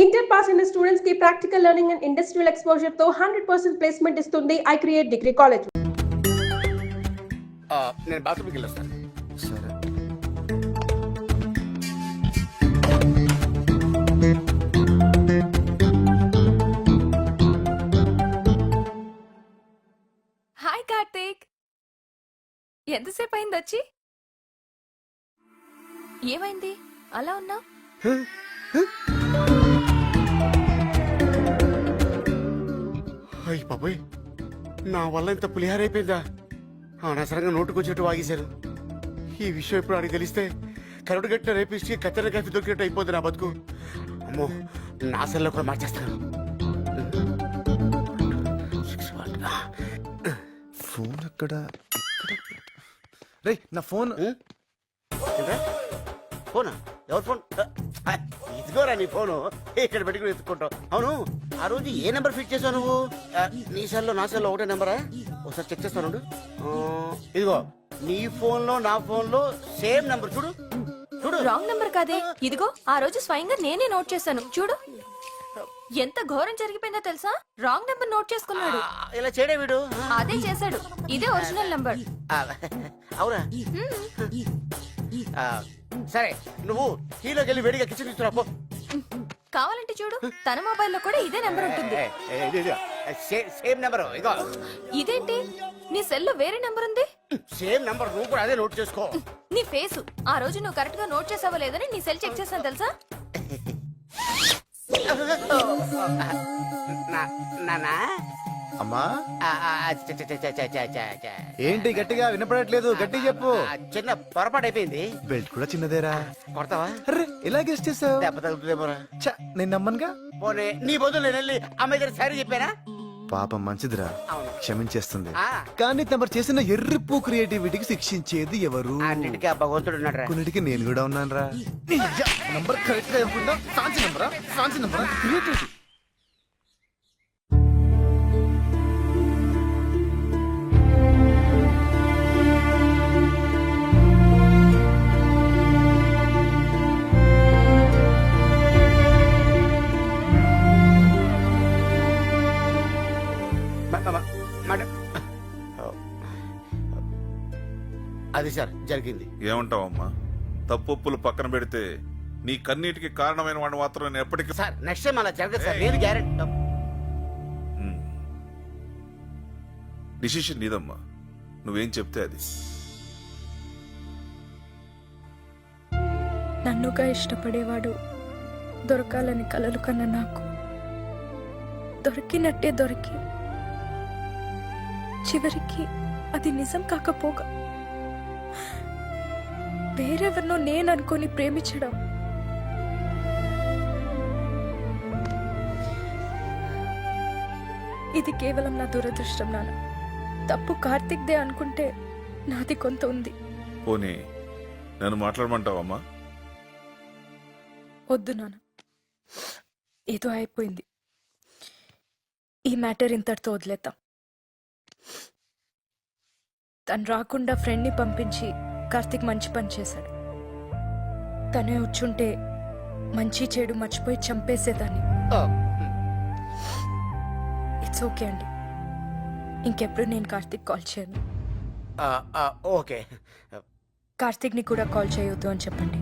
Inter pass అయిన students కి practical learning and industrial exposure తో 100% ప్లేస్మెంట్ ఇస్తుంది ఐ క్రియేట్ డిగ్రీ కాలేజ్. నేను బాత్రూమ్కి వెళ్ళొస్తాను. సరే. హాయ్ కార్తీక్, ఎంతసేపు అయింది వచ్చి? ఏమైంది అలా ఉన్నా? అయ్యి బాబోయ్, నా వల్ల ఇంత పులిహారైపోయిందా? అనవసరంగా నోటుకొచ్చేట్టు వాగేశారు. ఈ విషయం ఇప్పుడు అడిగి తెలిస్తే కరుడు గట్టిన రేపిస్తే కత్తెర కాఫీ దొరికినట్టు అయిపోద్ది నా బతుకు. అమ్మో, నా సెల్లో కూడా మార్చేస్తాను. ఫోన్ ఎక్కడ? రే నా ఫోన్. ఫోనా? ఎవరు ఫోన్? ఇదిగోరా నీ ఫోను. ఇక్కడ పెట్టుకుని ఎత్తుకుంటావు. అవును, ఆ రోజు ఏ నెంబర్ ఫిట్ చేసావు నువ్వు? నీ సెల్లో నా సెల్లో ఒకటే నెంబరా? ఒకసారి చెక్ చేస్తాను. ఇదిగో నీ ఫోన్ లో నా ఫోన్ లో సేమ్ నెంబర్. చూడు చూడు. రాంగ్ నంబర్ కాదే, ఇదిగో ఆ రోజు స్వయంగా నేనే నోట్ చేశాను. చూడు ఎంత ఘోరం జరిగిపోయిందో తెలుసా? రాంగ్ నంబర్ నోట్ చేసుకున్నాడు. ఇలా చేయడే వీడు. అదే చేశాడు. ఇదే ఒరిజినల్ నంబర్. అవునా? సరే, నువ్వు కీలోకి వెళ్ళి వేడిగా కిచెన్ తీసుకురా పో. కావాలంటే చూడు, తన మొబైల్లో కూడా ఇదే నెంబర్ ఉంటుంది. Same number. ఇగో ఇదేంటి, నీ సెల్లో వేరే నెంబర్ ఉంది? సేమ్ నెంబర్, నువ్వు కూడా అదే నోట్ చేసుకో. నీ ఫేసు ఆ రోజు నువ్వు కరెక్ట్ గా నోట్ చేసావో లేదని నీ సెల్ చెక్ చేశాను తెలుసా? నానా అమ్మా, ఆ, ఆ, చ, చ, చ, చ, చ, చ, చ, చ. ఏంటి గట్టిగా వినపడట్లేదు? గట్టి చెప్పు. చిన్న పొరపాటు అయిపోయింది. బెల్ట్ కూడా చిన్నదేరా. కొడతావా? అర్రే ఎలా గెస్ట్ చేసావు? దెబ్బ తగ్గుతుందేమోరా. ఛ, నేను నమ్మనుగా. పోనీ నీ బదులు నేను వెళ్ళి అమ్మాయి దగ్గర సారీ చెప్పానా? పాపం మంచిదిరా, అవును. క్షమించేస్తుంది. ఆ. కానీ తమరు చేసిన ఎర్రిప్పు క్రియేటివిటీకి శిక్షించేది ఎవరు? అన్నిటికీ ఆ భగవంతుడు ఉన్నాడు. కొన్నిటికి నేను కూడా ఉన్నాను రా. నంబర్ కరెక్ట్ గా ఇవ్వకుండా ఫ్యాన్సీ నంబరా? ఫ్యాన్సీ నంబరా? క్రియేటివిటీ. అది సార్ జరిగింది. ఏమంటావమ్మా? తప్పులు పక్కన పెడితే నీ కన్నీటికి కారణమైన వాడు మాత్రం నేను ఎప్పటికీ. సార్ నెక్స్ట్ టైం అలా జరగదు సార్, నేను గ్యారెంటీ. డిసిషన్ నీదమ్మా, నువ్వేం చెప్తే అది. నన్నుగా ఇష్టపడేవాడు దొరకాలని కలలు కన్న నాకు దొరికినట్టే దొరికి చివరికి అది నిజం కాకపోగా వేరెవరినో నేను అనుకొని ప్రేమించడం ఇది కేవలం నా దురదృష్టం. నాన్న, తప్పు కార్తిక్ దే అనుకుంటే నాది కొంత ఉంది. పోనీ నన్ను మాట్లాడమంటావమ్మా? వద్దు నాన్న, ఏదో అయిపోయింది. ఈ మ్యాటర్ ఇంతటితో వదిలేద్దాం. తను రాకుండా ఫ్రెండ్ని పంపించి కార్తిక్ మంచి పని చేశాడు. తనే వచ్చుంటే మంచి చెడు మర్చిపోయి చంపేసేదాన్ని. ఇట్స్ ఓకే అండి, ఇంకెప్పుడు నేను కార్తిక్ కాల్ చేయను. ఓకే. కార్తిక్ని కూడా కాల్ చేయొద్దు అని చెప్పండి.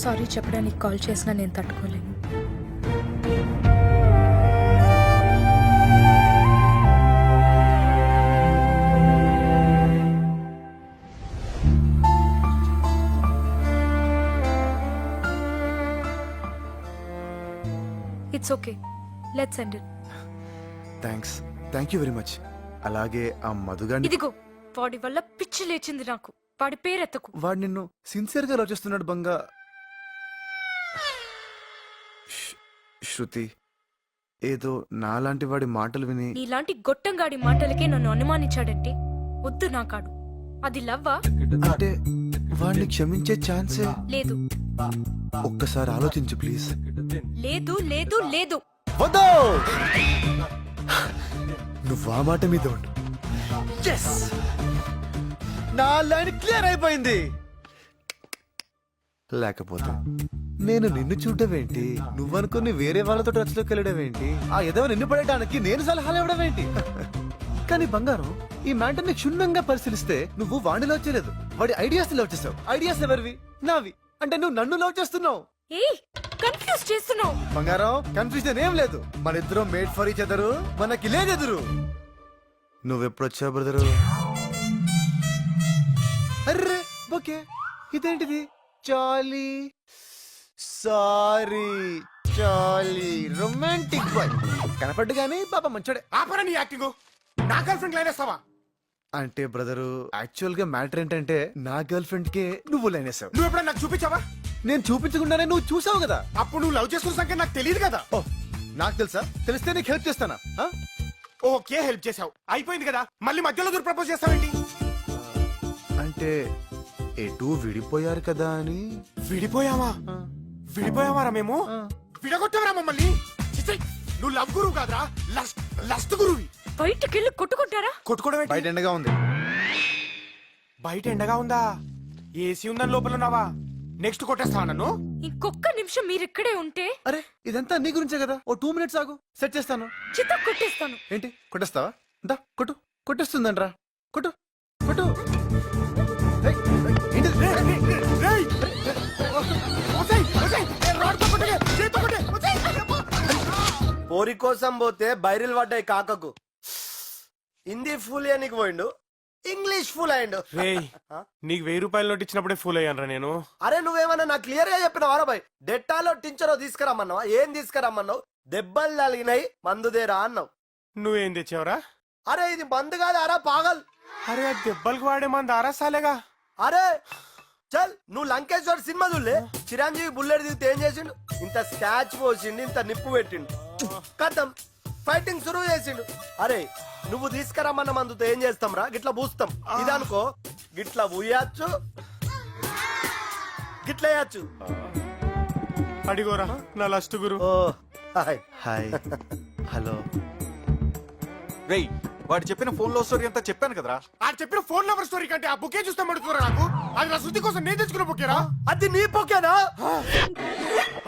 సారీ చెప్పడానికి కాల్ చేసినా నేను తట్టుకోలేను. It's okay, let's end it. Thank you very much. అలాగే ఆ మధుగాని. ఇదిగో వాడి వల్ల పిచ్చి లేచింది నాకు. వాడి పేరెత్తకు. వాడు నిన్ను సిన్సియర్ గా లవ్ చేస్తున్నాడు బంగా. శృతి, ఏదో నాలాంటి వాడి మాటలు విని. నీలాంటి గొట్టంగాడి మాటలకే నన్ను అనుమానించాడంటే వద్దు నాకాడు. అది లవ్వా? అంటే వాడిని క్షమించే ఛాన్సే లేదు. ఒక్కసారి ఆలోచించు ప్లీజ్. లేదు లేదు లేదు. వద్దు, నువ్వు ఆ మాట మీద ఉండు. నా లైన్ క్లియర్ అయిపోయింది. లేకపోతే నేను నిన్ను చూడడం ఏంటి, నువ్వనుకుని వేరే వాళ్ళతో టచ్ లోకి వెళ్ళడం ఏంటి, ఆ ఏదో నిన్ను పడేయడానికి నేను సలహాలు ఇవ్వడం ఏంటి? కానీ బంగారం, ఈ మ్యాటర్ ని క్షుణ్ణంగా పరిశీలిస్తే నువ్వు వాడిని లవ్ చేయలేదు, వాడి ఐడియాస్ లవ్ చేసావు. ఐడియాస్ ఎవరివి? నావి. అంటే నువ్వు నన్ను లవ్ చేస్తున్నావు. ఏయ్ కన్ఫ్యూజ్ చేస్తున్నావు. బంగారం, కన్ఫ్యూజన్ ఏం లేదు. మన ఇద్దరం మేడ్ ఫర్ ఈచ్ అదరు, మనకి లేదెదురు. నువ్వెప్పుడొచ్చావు బ్రదరు? అర్రే ఓకే, ఇదేంటిది? చాలీ సారీ చాలీ రొమాంటిక్ బాయ్. కనపడ్డు గానీ పాప మంచోడే. ఆపరా నీ యాక్టింగ్. నా గర్ల్ ఫ్రెండ్ లైనేస్తావా? అంటే బ్రదరు, యాక్చువల్ గా మ్యాటర్ ఏంటంటే నా గర్ల్ ఫ్రెండ్ కే నువ్వు లైనేసావు. నువ్వు ఎప్పుడైనా నాకు చూపించావా? నేను చూపించకుండానే నువ్వు చూసావు కదా. అప్పుడు నువ్వు లవ్ చేస్తున్న సంగతి నాకు తెలియదు కదా. ఓ, నాకు తెలుసా? తెలిస్తే నీకు హెల్ప్ చేస్తానా? ఆ? ఓకే, హెల్ప్ చేసావు, అయిపోయింది కదా. మళ్ళీ మధ్యలో దూరం ప్రపోజ్ చేస్తావేంటి? అంటే ఎటు విడిపోయారు కదా అని. విడిపోయావా? విడిపోయావారా మేము? విడగొట్టావరా మమ్మల్ని? చిచ్చి, నువ్వు లవ్ గురువు కాదురా, లస్ట్ గురువి. బయటికెళ్ళి కొట్టుకుంటారా? కొట్టుకోవడం ఏంటి? బయట ఎండగా ఉంది. బయట ఎండగా ఉందా? ఏసీ ఉందని లోపల ఉన్నావా? నెక్స్ట్ కొట్టేస్తావా నన్ను? ఇంకొక్క నిమిషం మీరిక్కడే ఉంటే అరే ఇదంతా నీ గురించే కదా. ఓ 2 minutes ఆగు, సెట్ చేస్తాను. చిత్త కొట్టేస్తాను. ఏంటి కొట్టేస్తావా? దా కొట్టు. కొట్టేస్తుందంట్రా. కొట్టు కొట్టు. ఏయ్, ఏంటిది? రేయ్! ఒసేయ్, ఒసేయ్, ఏ రాడ్తో కొట్టకే, చేత్తో కొట్టే, ఒసేయ్! పోరి కోసం పోతే బైరిల్ పడ్డాయి కాకకు. హిందీ ఫుల్ నీకు పోయిండు, ఇంగ్లీష్ ఫుల్ అయిండు. రేయ్, నీకు 1000 రూపాయలు నోట్ ఇచ్చినప్పుడే ఫుల్ అయ్యానరా నేను. అరే నువ్వేమన్నా నాకు క్లియర్ గా చెప్పినావా బాయ్? డెట్టాలో టించరో తీసుకురమ్మన్నావా? ఏం తీసుకురమ్మన్నావు? దెబ్బలు తగిలినాయి మందుదేరా అన్నావు. నువ్వేం తెచ్చావురా? అరే ఇది మందు కాదు అరా పాగల్. అరే ఆ దెబ్బలకు వాడే మంది ఆరసాలేగా. అరే చల్, నువ్వు లంకేశ్వర్ సినిమా చూడలే? చిరంజీవి బుల్లెట్ దిగితే ఏం చేసిండు? ఇంత స్కాచ్ పోసిండు, ఇంత నిప్పు పెట్టిండు, కథం ఫైటింగ్ సురువు చేసిండు. అరే నువ్వు తీసుకురమ్మన్న మందుతో ఏం చేస్తాం రా? గిట్లా పూస్తాం. ఇదనుకో గిట్లా పూయచ్చు, గిట్లా వేయచ్చు. అడిగోరా నా లస్ట్ గురు. ఓ హాయ్. హాయ్. హలో. రేయ్, వాడు చెప్పిన ఫోన్ లో స్టోరీ అంతా చెప్పాను కదరా. ఆ చెప్పిన ఫోన్ నెంబర్ స్టోరీ కంటే ఆ బుకే చూస్తే మడుతురా నాకు. అది నా శుద్ధి కోసం నేను తెచ్చుకున్న బుకేరా. అది నీ పొకేనా?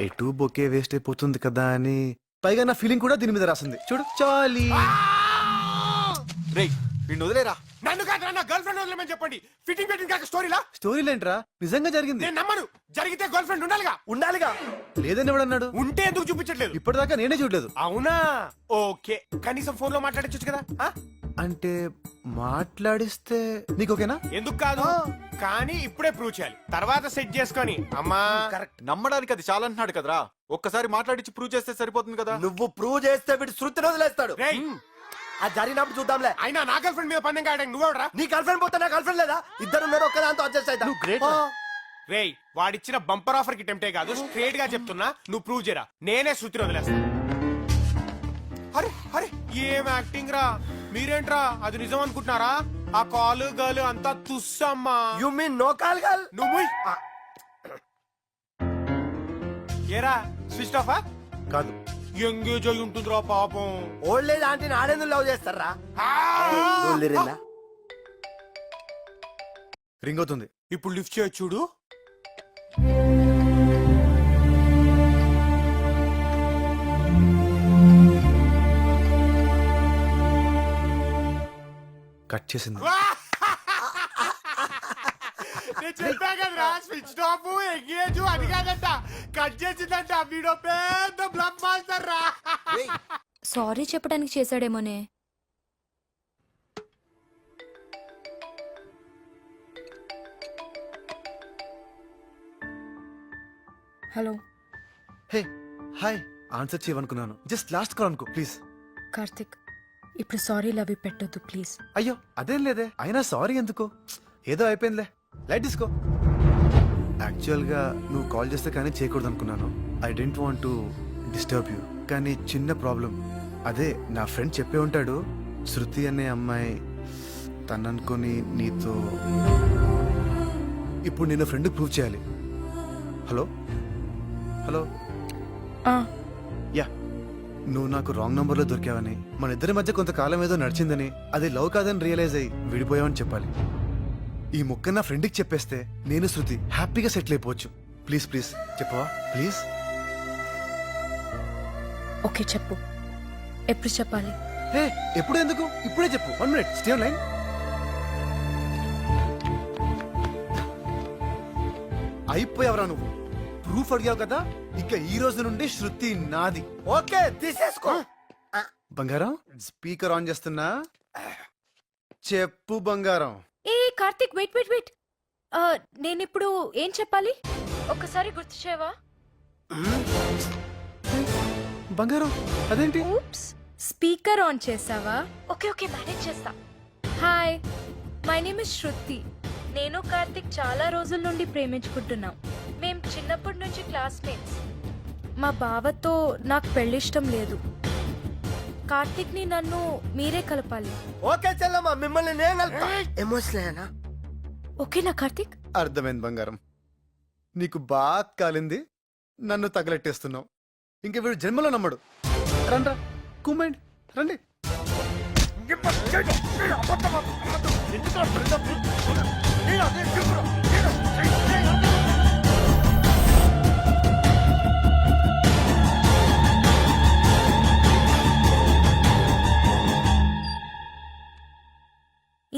ఎటు బొకే వేస్ట్ అయిపోతుంది కదా అని. పైగా నా ఫీలింగ్ కూడా దీని మీద రాసింది చూడు. చాలీ. రేయ్, వీడిని వదిలేరా. నన్ను కాదు నా గర్ల్ ఫ్రెండ్ వదిలేమని చెప్పండి. ఫిట్టింగ్ పెట్టింగ్ కాక స్టోరీలా? స్టోరీలేంట్రా, నిజంగా జరిగింది. నేను నమ్మను. జరిగితే గర్ల్ ఫ్రెండ్ ఉండాలిగా. ఉండాలిగా. లేదని ఎవడన్నాడు? ఉంటే ఎందుకు చూపించట్లేదు? ఇప్పటిదాకా నేనే చూడలేదు. అవునా? ఓకే, కనీసం ఫోన్ లో మాట్లాడచ్చు కదా. ఆ? అంటే మాట్లాడిస్తే నీకు ఓకేనా? ఎందుకు కాదు, కానీ ఇప్పుడే ప్రూవ్ చేయాలి. తర్వాత సెట్ చేసుకొని అమ్మా. కరెక్ట్. నమ్మడానికి అది చాలా అంటున్నాడు కదరా. ఒక్కసారి మాట్లాడించి ప్రూవ్ చేస్తే సరిపోతుంది కదా. నువ్వు ప్రూవ్ చేస్తే వీడు శృతిని వదిలేస్తాడు. రేయ్, అది జరిగినప్పుడు చూద్దాంలే. అయినా నా గర్ల్ ఫ్రెండ్ మీద పందెం కాయడానికి నువ్వెవడరా? నీ గర్ల్ ఫ్రెండ్ పోతే నా గర్ల్ ఫ్రెండ్ లేదా? ఇద్దరు ఉన్నారు, ఒక్కదాంతో అడ్జస్ట్ అవుతా. great రా. రేయ్, వాడిచ్చిన బంపర్ ఆఫర్ కి టెంప్టే కాదు, స్ట్రేట్ గా చెప్తున్నా. నువ్వు ప్రూవ్ చేయరా, నేనే శృతిని వదిలేస్తా. అరే అరే ఏం యాక్టింగ్ రా మీరేంట్రా? అది నిజం అనుకుంటున్నారా? ఆ కాలు గర్ల్ అంతా తుస్సమ్మా. You mean no call girl? నువ్వు ఏరా స్విచ్ ఆఫా? కాదు. ఎంగేజ్ అయి ఉంటుందిరా పాపం. ఓల్డ్ ఏజ్ ఆంటీని ఆడేందుకు లవ్ చేస్తారా? రింగ్ అవుతుంది. ఇప్పుడు లిఫ్ట్ చేయొచ్చు చూడు. కట్ చేసింది. నేను చెప్పా కదరా, స్విచ్ ఆఫ్ ఎంగేజ్ అది కాదంట, కట్ చేసిందంట. వీడో పెద్ద బ్లడ్ మాస్టర్ రా. సారీ చెప్పడానికి చేశాడేమోనే. Hello hey hi. ఆన్సర్ చేయమనుకున్నాను. జస్ట్ లాస్ట్ కాల్ అనుకో ప్లీజ్. కార్తిక్, ఇప్పుడు సారీ లవ్ పెట్టొద్దు ప్లీజ్. అయ్యో అదేం లేదే. అయినా సారీ ఎందుకు? ఏదో అయిపోయిందిలే, లైట్ తీసుకో. యాక్చువల్ గా నువ్వు కాల్ చేస్తే కానీ చేయకూడదు అనుకున్నాను. I don't want to disturb you. కానీ చిన్న ప్రాబ్లం. అదే నా ఫ్రెండ్ చెప్పే ఉంటాడు, శృతి అనే అమ్మాయి తననుకొని నీతో. ఇప్పుడు నేను ఫ్రెండ్ ప్రూవ్ చేయాలి. Hello hello. యా, నువ్వు నాకు రాంగ్ నంబర్లో దొరికావని, మన ఇద్దరి మధ్య కొంతకాలం ఏదో నడిచిందని, అది లవ్ కాదని రియలైజ్ అయ్యి విడిపోయావని చెప్పాలి. ఈ ముక్క నా ఫ్రెండ్కి చెప్పేస్తే నేను శృతి హ్యాపీగా సెటిల్ అయిపోవచ్చు. ప్లీజ్ ప్లీజ్ చెప్పవా ప్లీజ్. ఓకే చెప్పు, ఎప్పుడు చెప్పాలి? హే ఎప్పుడు ఎందుకు, ఇప్పుడే చెప్పు. 1 minute, స్టే ఆన్ లైన్. అయిపోయావరా నువ్వు, ప్రూఫ్ అడిగావు కదా, ఇక ఈ రోజు నుండి శృతి నాది. ఓకే తీసేసుకో. బంగారం స్పీకర్ ఆన్ చేస్తున్నా, చెప్పు బంగారం. ఏ కార్తిక్, వెయిట్ వెయిట్ వెయిట్, నేను ఇప్పుడు ఏం చెప్పాలి ఒక్కసారి గుర్తు చేయవా? బంగారం అదేంటి? ఊప్స్, స్పీకర్ ఆన్ చేసావా? ఓకే ఓకే, మేనేజ్ చేస్తా. హాయ్, మై నేమ్ ఇస్ శృతి. నేను కార్తిక్ చాలా రోజుల నుండి ప్రేమించుకుంటున్నాం. మేం చిన్నప్పటి నుంచి క్లాస్మేట్స్. మా బావతో నాకు పెళ్ళిష్టం లేదు. కార్తిక్ని నన్ను మీరే కలపాలి. ఓకే చెల్లమ్మ, మిమ్మల్ని నేను కలుపుతా. ఎమోషనల్ ఓకేనా కార్తిక్? అర్థమైంది బంగారం, నీకు బాగా కాలింది, నన్ను తగలెట్టేస్తున్నావు. ఇంక వీడు జన్మలో నమ్మడు. రండ్రా కుమ్మండి, రండి.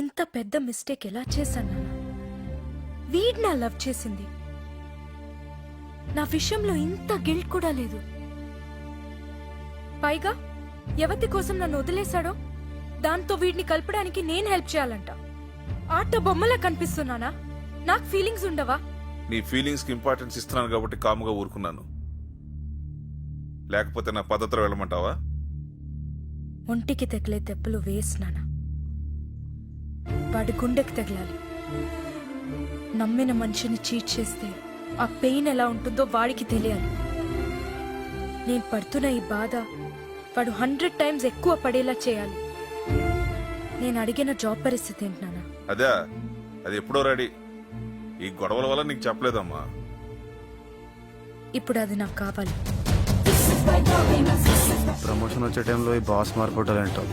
ఇంత పెద్ద మిస్టేక్ ఎలా చేశాను నాన్న? వీడ్ నా లవ్ చేసింది, నా విషయంలో ఇంత గిల్ట్ కూడా లేదు. పైగా ఎవరి కోసం నన్ను వదిలేశాడో దాంతో వీడిని కలపడానికి నేను హెల్ప్ చేయాలంట. ఆట బొమ్మలా కనిపిస్తున్నానా? నాకు ఫీలింగ్స్ ఉండవా? నీ ఫీలింగ్స్ కి ఇంపార్టెన్స్ ఇస్తున్నాను కాబట్టి కాముగా ఊరుకున్నాను. లేకపోతే నా పద్ధతిలో వెళ్ళమంటావా? ఒంటికి తగిలే దెబ్బలు వేసినానా, వాడి గుండెకి తగలాలి. నమ్మిన మనిషిని చీట్ చేస్తే ఆ పెయిన్ ఎలా ఉంటుందో వాడికి తెలియాలి. నేను పడుతున్న ఈ బాధ వాడు 100 times ఎక్కువ పడేలా చేయాలి. నేను అడిగిన జాబ్ పరిస్థితి ఏంటి నాన్న? అదే, అది ఎప్పుడో రెడీ. ఈ గొడవల వల్ల నీకు చెప్పలేదమ్మా. ఇప్పుడు అది నాకు కావాలి. ప్రమోషన్ వచ్చే టైంలో ఈ బాస్ మార్పుటాలంటావు.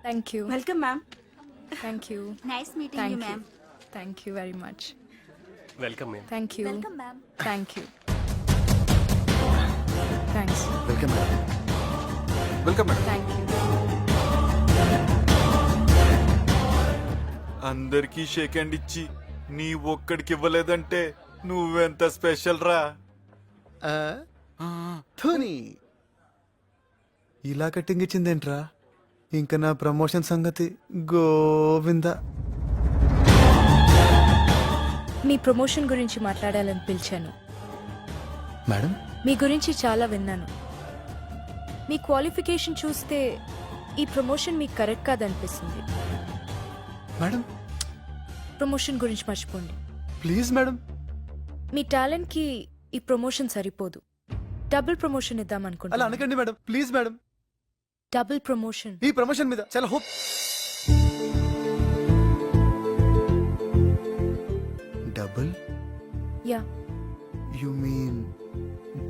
Thank you. Welcome ma'am. Thank you. Nice meeting you ma'am. Thank you very much. Welcome ma'am. Thank you. Welcome ma'am. Thank you. Thanks. Welcome madam. Welcome madam. Thank you. అందరికీ shake hand ఇచ్చి నీ ఒక్కడికి ఇవ్వలేదంటే నువ్వెంత special రా. ధోని ఇలా cutting ఇచ్చిందేంట్రా? ఇంకా నా promotion సంగతి గోవింద. మీ ప్రమోషన్ గురించి మాట్లాడాలని పిలిచాను. మేడం మీ గురించి చాలా విన్నాను. మీ క్వాలిఫికేషన్ చూస్తే ఈ ప్రమోషన్ మీకు కరెక్ట్ కాదనిపిస్తుంది. మేడం ప్రమోషన్ గురించి మర్చిపోండి ప్లీజ్ మేడం. మీ టాలెంట్ కి ఈ ప్రమోషన్ సరిపోదు. డబుల్ ప్రమోషన్ ఇద్దాం అలా అనుకుంటున్నాను. అనకండి madam, please madam. Double promotion. ఈ ప్రమోషన్ మీద చాలా hope. Double? Yeah, you mean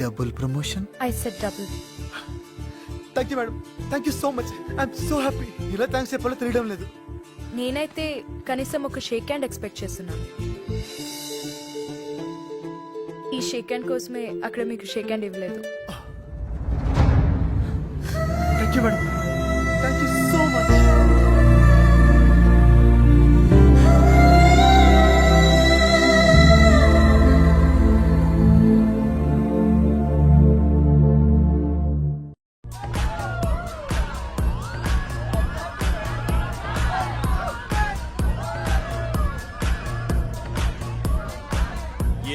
double promotion? I said double. Thank you madam, thank you so much. I'm so happy. ఇలా థ్యాంక్స్ చెప్పాలో తెలియడం లేదు. నేనైతే కనీసం ఒక షేక్ హ్యాండ్ ఎక్స్పెక్ట్ చేస్తున్నాను. ఈ షేక్ హ్యాండ్ కోసమే అక్కడ మీకు షేక్ హ్యాండ్ ఇవ్వలేదు. Thank you madam, thank you so much.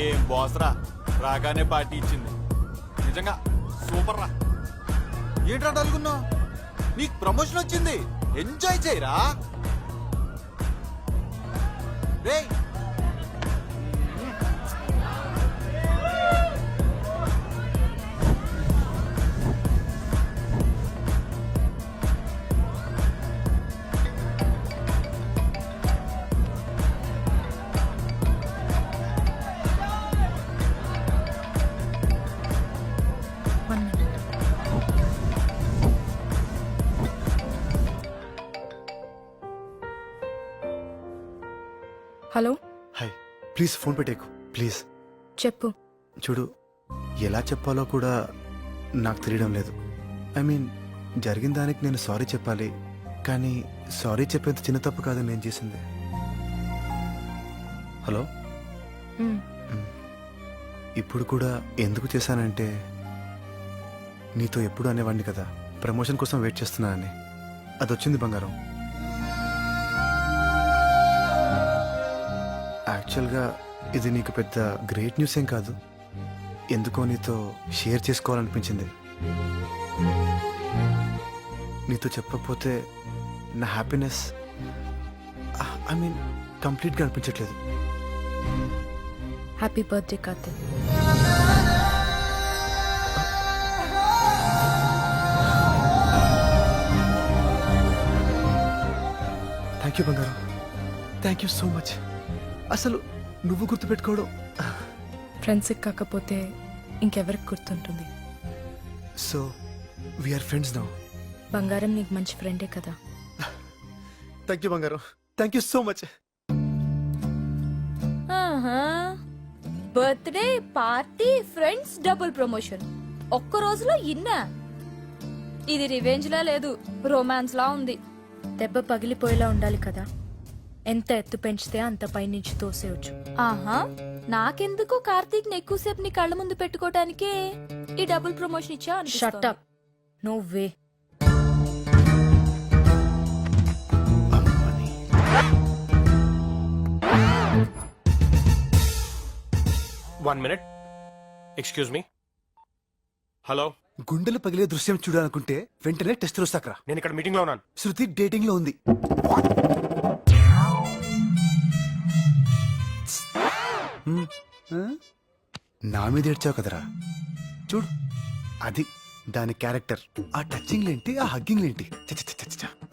ఏం బాస్ రా, రాగానే పార్టీ ఇచ్చింది. నిజంగా సూపర్ రా. ఏంట్రా డల్గున్నావు? నీకు ప్రమోషన్ వచ్చింది, ఎంజాయ్ చేయరా. రేయ్ ప్లీజ్ ఫోన్ పెట్టేకు ప్లీజ్. చెప్పు. చూడు, ఎలా చెప్పాలో కూడా నాకు తెలియడం లేదు. ఐ మీన్, జరిగిన దానికి నేను సారీ చెప్పాలి, కానీ సారీ చెప్పేంత చిన్న తప్పు కాదు నేను చేసింది. హలో, మ్, ఇప్పుడు కూడా ఎందుకు చేశానంటే, నీతో ఎప్పుడు అనేవాడిని కదా ప్రమోషన్ కోసం వెయిట్ చేస్తున్నానని. అది వచ్చింది బంగారం. యాక్చువల్గా ఇది నీకు పెద్ద గ్రేట్ న్యూస్ ఏం కాదు, ఎందుకో నీతో షేర్ చేసుకోవాలనిపించింది. నీతో చెప్పకపోతే నా హ్యాపీనెస్ ఐ మీన్ కంప్లీట్గా అనిపించట్లేదు. Happy birthday Karthik. Thank you బంగారం, థ్యాంక్ యూ సో మచ్. అసలు నువ్వు గుర్తుపెట్టుకోవడం. ఫ్రెండ్స్కి కాకపోతే ఇంకెవరికి గుర్తుంటుంది? So we are friends now. బంగారం నీకు మంచి ఫ్రెండే కదా. థ్యాంక్ యూ బంగారం, thank you so much. Birthday party friends double promotion ఒక్క రోజులో ఇన్నా. ఇది రివెంజ్ లా లేదు, రొమాన్స్ లా ఉంది. దెబ్బ పగిలిపోయేలా ఉండాలి కదా. ఎంత ఎత్తు పెంచితే అంత పైనుంచి తోసేయచ్చు. ఆహా, నాకెందుకు కార్తీక్ ని ఎక్కువసేపు నీ కళ్ళ ముందు పెట్టుకోవటానికే ఈ డబుల్ ప్రమోషన్ ఇచ్చా. Shut up. No way. 1 minute. Excuse me. Hello, గుండెలు పగిలే దృశ్యం చూడాలనుకుంటే వెంటనే టెస్ట్ వస్తాకరా. నేను ఇక్కడ మీటింగ్ లో ఉన్నాను. శృతి డేటింగ్ లో ఉంది. నా మీద ఏడ్చావు కదరా, చూడు అది దాని క్యారెక్టర్. ఆ టచింగ్ ఏంటి, ఆ హగ్గింగ్ ఏంటి,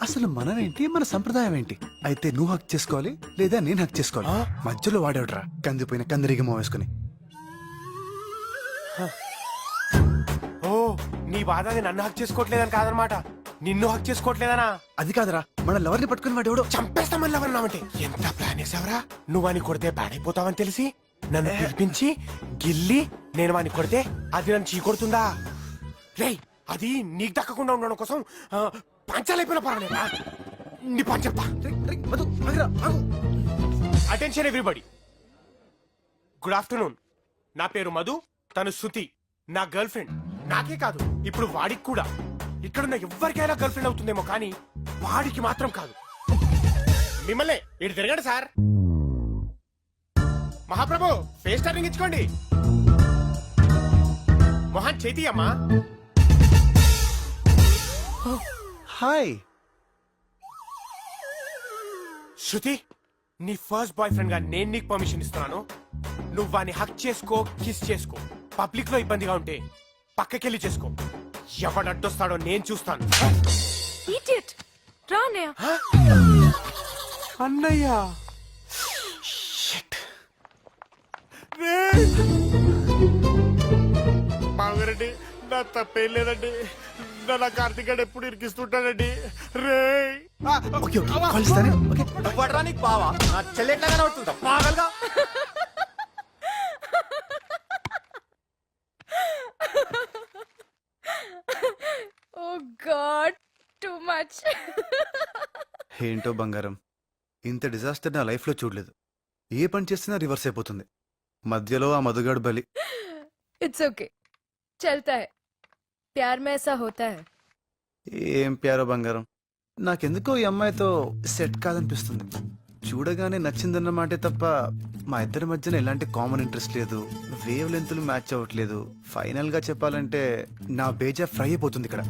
అసలు మనమేంటి, మన సంప్రదాయం ఏంటి? అయితే నువ్వు హక్ చేసుకోవాలి లేదా నేను హక్ చేసుకోవాలి. మధ్యలో వాడేవడరా కందిపోయిన కందిరిగమో వేసుకుని. ఓ, నీ బాధ అది నన్ను హక్ చేసుకోవట్లేదని కాదనమాట, నిన్ను హక్ చేసుకోవట్లేదనా? అది కాదరా, మన లవర్ని పట్టుకుని వాడేవాడు. చంపేస్తామని లవన్నామంటే ఎంత ప్లాన్ వేసావరా? నువ్వు అని కొడితే పాడైపోతావని తెలిసి నన్ను పిలిపించి గిల్లి నేను వాని కొడితే అది నన్ను చీకొడుతుందా? రే, అది నీకు దక్కకుండా ఉండడం కోసం పంచాలైపోయిన పర్వాలేదా? నీ పని చెప్తా. Attention everybody. Good afternoon. నా పేరు మధు, తను శృతి, నా గర్ల్ ఫ్రెండ్. నాకే కాదు, ఇప్పుడు వాడికి కూడా. ఇక్కడున్న ఎవరికైనా గర్ల్ ఫ్రెండ్ అవుతుందేమో కానీ వాడికి మాత్రం కాదు. మిమ్మల్ని ఇటు తిరగండి సార్. మహాప్రభు, ఫేస్ టర్నింగ్ ఇచ్చుకోండి. మొహన్ చేతి అమ్మా. హాయ్ శృతి, నీ ఫస్ట్ బాయ్ ఫ్రెండ్ గా నేను నీకు పర్మిషన్ ఇస్తున్నాను. నువ్వు వాని హక్ చేసుకో, కిస్ చేసుకో. పబ్లిక్ లో ఇబ్బందిగా ఉంటే పక్కకెళ్ళి చేసుకో. ఎవడు అడ్డొస్తాడో నేను చూస్తాను. Idiot. రా అన్నయ్య. అన్నయ్య, బావగారండి, నా తప్పేం లేదండి. నా కార్తీక్ గారు ఎప్పుడు ఇరికిస్తుంటాడండి. రే ఓకే ఓకే కాల్ ఇస్తానే. ఓకే వడ్రా నీకు బావా, నా చెల్లెట్లాగానే అవుతుందా పాగల్గా? Oh God, too much. ఏంటో బంగారం, ఇంత డిజాస్టర్ నా లైఫ్లో చూడలేదు. ఏ పని చేసినా రివర్స్ అయిపోతుంది. మధ్యలో ఆ మధుగాడు బలి. It's okay. चलता है. प्यार में ऐसा होता है. ఏం ప్యారో బంగారం, నాకెందుకో ఈ అమ్మాయితో సెట్ కాదనిపిస్తుంది. చూడగానే నచ్చిందన్న మాటే తప్ప మా ఇద్దరి మధ్యన ఎలాంటి కామన్ ఇంట్రెస్ట్ లేదు. వేవ్ లెంత్లు మ్యాచ్ అవ్వట్లేదు. ఫైనల్ గా చెప్పాలంటే నా బేజా ఫ్రై అయిపోతుంది ఇక్కడ.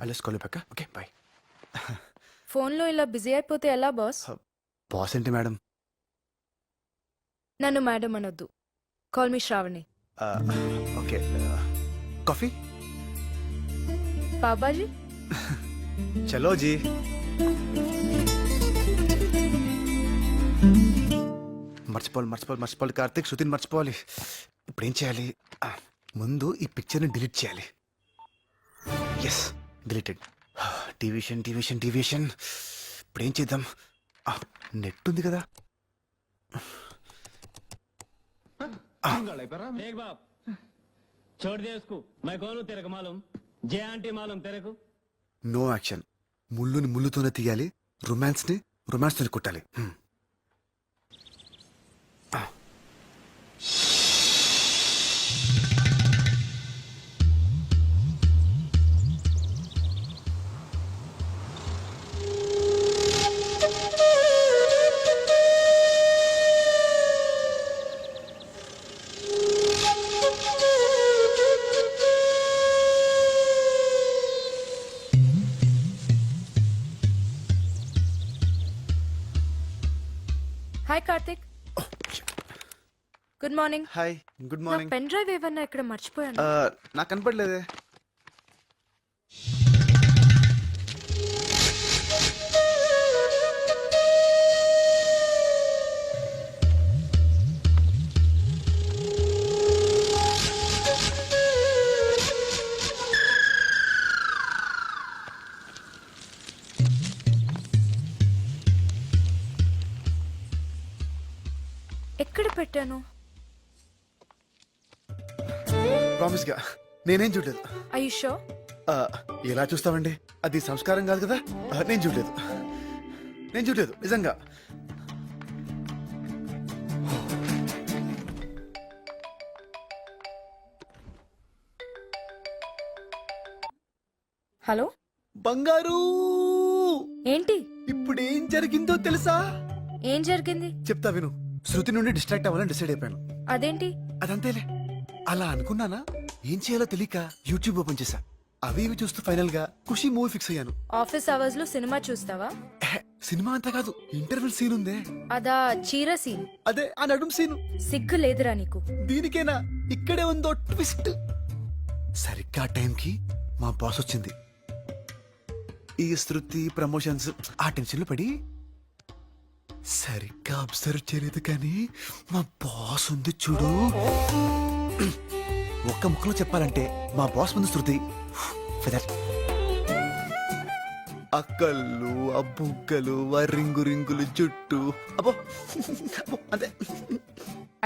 అలెస్ కాల్ పక్క. Okay bye. ఫోన్లో ఇలా బిజీ అయిపోతే ఎలా బాస్? బాస్ ఏంటి మేడం? నన్ను మేడం అనొద్దు. Call me Shravani. Okay. Coffee? Babaji. చలో జీ. మర్చిపోవాలి కార్తీక్, శృతిని మర్చిపోవాలి. ఇప్పుడు ఏం చేయాలి? ముందు ఈ పిక్చర్ని డిలీట్ చేయాలి. Yes, deleted. డివిషన్. ఇప్పుడు ఏం చేద్దాం? నెట్ ఉంది కదా, देख बाप छोड़ दे उसको मैं कौन हूँ तेरे को मालूम जे आंटी मालूम तेरे को నో యాక్షన్. ముళ్ళుని ముళ్ళుతోనే తీయాలి, రొమాన్స్ ని రొమాన్స్ తోనే కొట్టాలి. Hi Karthik. Good morning. Hi, good నా మార్నింగ్. పెన్ డ్రైవ్ ఏమన్నా ఇక్కడ మర్చిపోయాను. నాకు కనపడలేదే. ఎక్కడ పెట్టాను? ప్రామిస్ గా నేనేం చూడలేదు. I you sure? ఎలా చూస్తామండి, అది సంస్కారం కాదు కదా. నేను చూడలేదు, నేను చూడలేదు నిజంగా. హలో బంగారు, ఏంటి? ఇప్పుడు ఏం జరిగిందో తెలుసా? ఏం జరిగింది? చెప్తా విను. శృతి నుండి డిస్ట్రాక్ట్ అవ్వాలని డిసైడ్ అయిపోయాను. అదేంటి? అదంతేలే. అలా అనుకున్నానా, ఏం చేయాలో తెలియక యూట్యూబ్ ఓపెన్ చేశా. అవి ఇవి చూస్తూ ఫైనల్ గా ఖుషి మూవీ ఫిక్స్ అయ్యాను. ఆఫీస్ అవర్స్ లో సినిమా చూస్తావా? సినిమా అంతా కాదు, ఇంటర్వెల్ సీన్ ఉందే, అదా చీర సీన్? అదే ఆ నడుం సీను. సిగ్గు లేదురా నీకు? దీనికేనా? ఇక్కడే ఉందో ట్విస్ట్. సరిగ్గా ఆ టైంకి మా బాస్ వచ్చింది. ఈ శృతి ప్రమోషన్స్ ఆ టెన్షన్ లో పడి సరిగ్గా అబ్జర్వ్ చేయలేదు, కానీ మా బాస్ ఉంది చూడు. ఒక్క ముక్కలో చెప్పాలంటే మా బాస్ ముందు శృతి ఫెదర్. అక్కళ్ళు, ఆ బుగ్గలు, ఆ రింగు రింగులు జుట్టు, అబ్బో అబ్బో, అదే.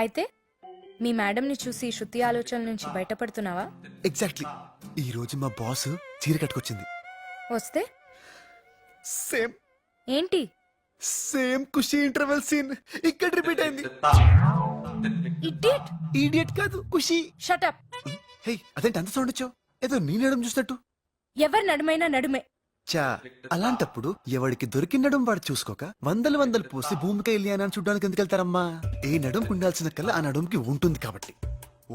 అయితే మీ మేడం ని చూసి శృతి ఆలోచనల నుంచి బయటపడుతున్నావా? ఎగ్జాక్ట్లీ. ఈ రోజు మా బాస్ చీర కట్టుకొచ్చింది. వస్తే సేమ్ ఏంటి? సేమ్ ఖుషి ఇంటర్వెల్ సీన్ ఇక్కడ రిపీట్ అయింది. ఇడియట్. ఈడియట్ కాదు, ఖుషి. Shut up. హే, అదేంటి అంత సౌండ్ వచ్చావు? ఏదో నీ నడుము చూసినట్టు. ఎవరి నడుమైనా నడుమే. చా, అలాంటప్పుడు ఎవడికి దొరికిన నడుం వాడు చూసుకోక వందలు వందలు పోసి భూమికి వెళ్ళి అని చూడడానికి ఎందుకు వెళ్తారమ్మా? ఏ నడుంకి ఉండాల్సిన కల్లా ఆ నడుంకి ఉంటుంది కాబట్టి.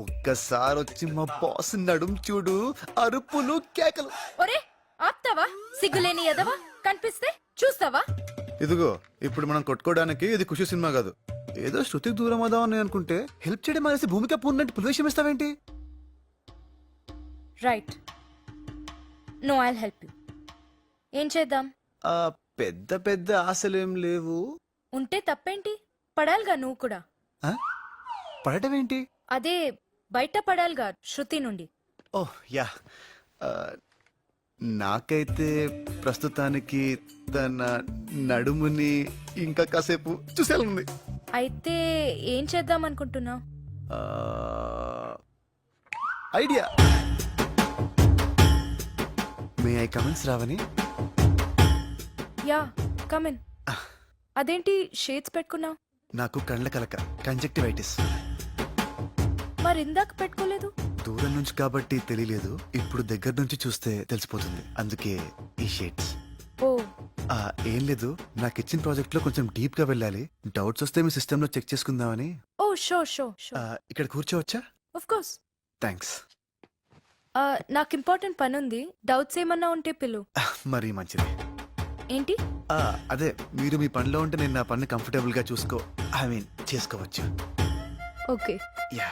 ఒక్కసారి వచ్చి మా బాస్ నడుం చూడు, అరుపులు కేకలు. ఒరే ఆప్తావా? సిగ్గులేని ఎదవా కనిపిస్తే చూస్తావా? ఇదిగో, ఇప్పుడు మనం కొట్టుకోవడానికి ఇది ఖుషి సినిమా కాదు. ఏదో శృతికి దూరం అవుదామని అనుకుంటే హెల్ప్ చేయడం మానేసి భూమిక పూర్ణంటే ప్రవేశం ఇస్తావేంటి? Right. No, I'll help you. ఏం చేద్దాం? పెద్ద పెద్ద ఆశలేం లేవు. ఉంటే తప్పేంటి? పడాలిగా నువ్వు కూడా. ఆ? పడటం ఏంటి? అదే బయట పడాలిగా శృతి నుండి. ఓహ్ యా. నాకైతే ప్రస్తుతానికి తన నడుముని ఇంకా కాసేపు చూసేయాలనుంది. అయితే ఏం చేద్దాం అనుకుంటున్నావు? ఐడియా. మే ఐ కమెంట్స్ రావని? Yeah, come in. అదేంటి షేడ్స్ పెట్టుకున్నావు? నాకు కండ్ల కలక, కంజక్టివైటిస్. మరి ఇందాక పెట్టుకోలేదు? దూరం నుంచి కాబట్టి తెలియలేదు, ఇప్పుడు దగ్గర నుంచి చూస్తే తెలిసిపోతుంది, అందుకే ఈ షేడ్స్. ఓ, ఏం లేదు, నాకు ఇచ్చిన ప్రాజెక్ట్ లో కొంచెం డీప్ గా వెళ్ళాలి. డౌట్స్ వస్తే మీ సిస్టమ్ లో చెక్ చేసుకుందామని. Oh sure sure sure. ఇక్కడ కూర్చోవచ్చా? Of course. థ్యాంక్స్. నాకు ఇంపార్టెంట్ పని ఉంది. డౌట్స్ ఏమన్నా ఉంటే పిలు. మరీ మంచిది. ఏంటి? అదే, మీరు మీ పనిలో ఉంటే నేను నా పని కంఫర్టబుల్ గా చేసుకోవచ్చు. ఓకే. యా.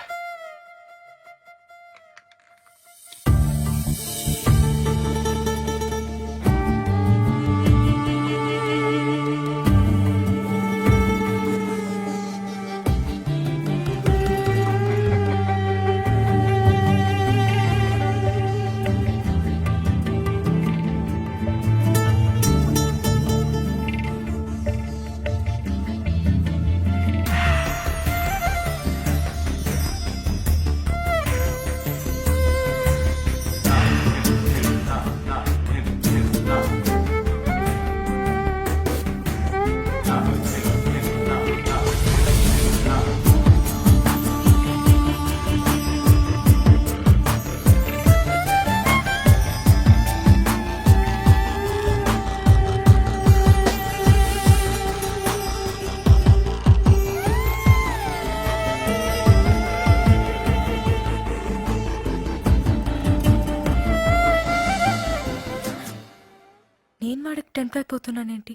టెంప్ట్ అయిపోతున్నానేంటి?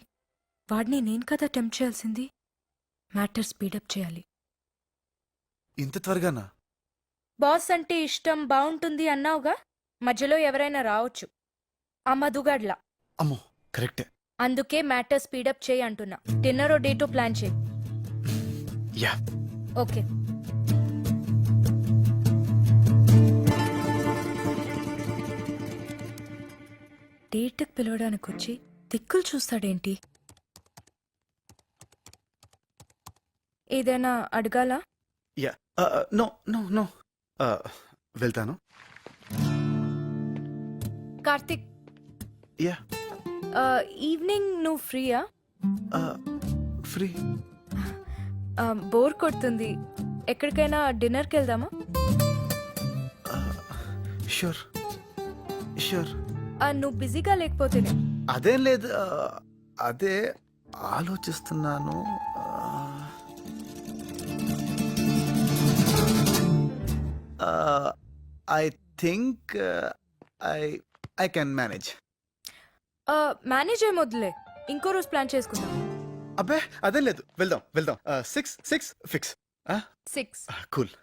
వాడిని నేను కదా టెంప్ట్ చేయాల్సింది. మ్యాటర్ స్పీడప్ చేయాలి. ఇంత త్వరగానా? బాస్ అంటే ఇష్టం, బాగుంటుంది అన్నావుగా, మధ్యలో ఎవరైనా రావచ్చు. ఆ మధుగాడ్లా. అమ్మో కరెక్టే. అందుకే మ్యాటర్ స్పీడప్ చేయి అంటున్నా. డిన్నర్ డేటో ప్లాన్ చేయి. యా. ఓకే. డేట్కి పిలవడానికి వచ్చి దిక్కులు చూస్తాడేంటి? ఏదైనా అడగాలా? యా. No no no. వెళ్తాను. కార్తిక్, యా. ఈవినింగ్ నువ్వు ఫ్రీయా? ఫ్రీ. బోర్ కొడుతుంది. ఎక్కడికైనా డిన్నర్కి వెళ్దామా? Sure sure. నువ్వు బిజీగా లేకపోతేనే. అదేం లేదు. అదే ఆలోచిస్తున్నాను. I think I can manage. Manage ఏమొద్దులే, ఇంకో రోజు ప్లాన్ చేసుకుందాం. అబ్బే అదేం లేదు, వెళ్దాం వెళ్దాం. 6 ఫిక్స్. 6. కూల్.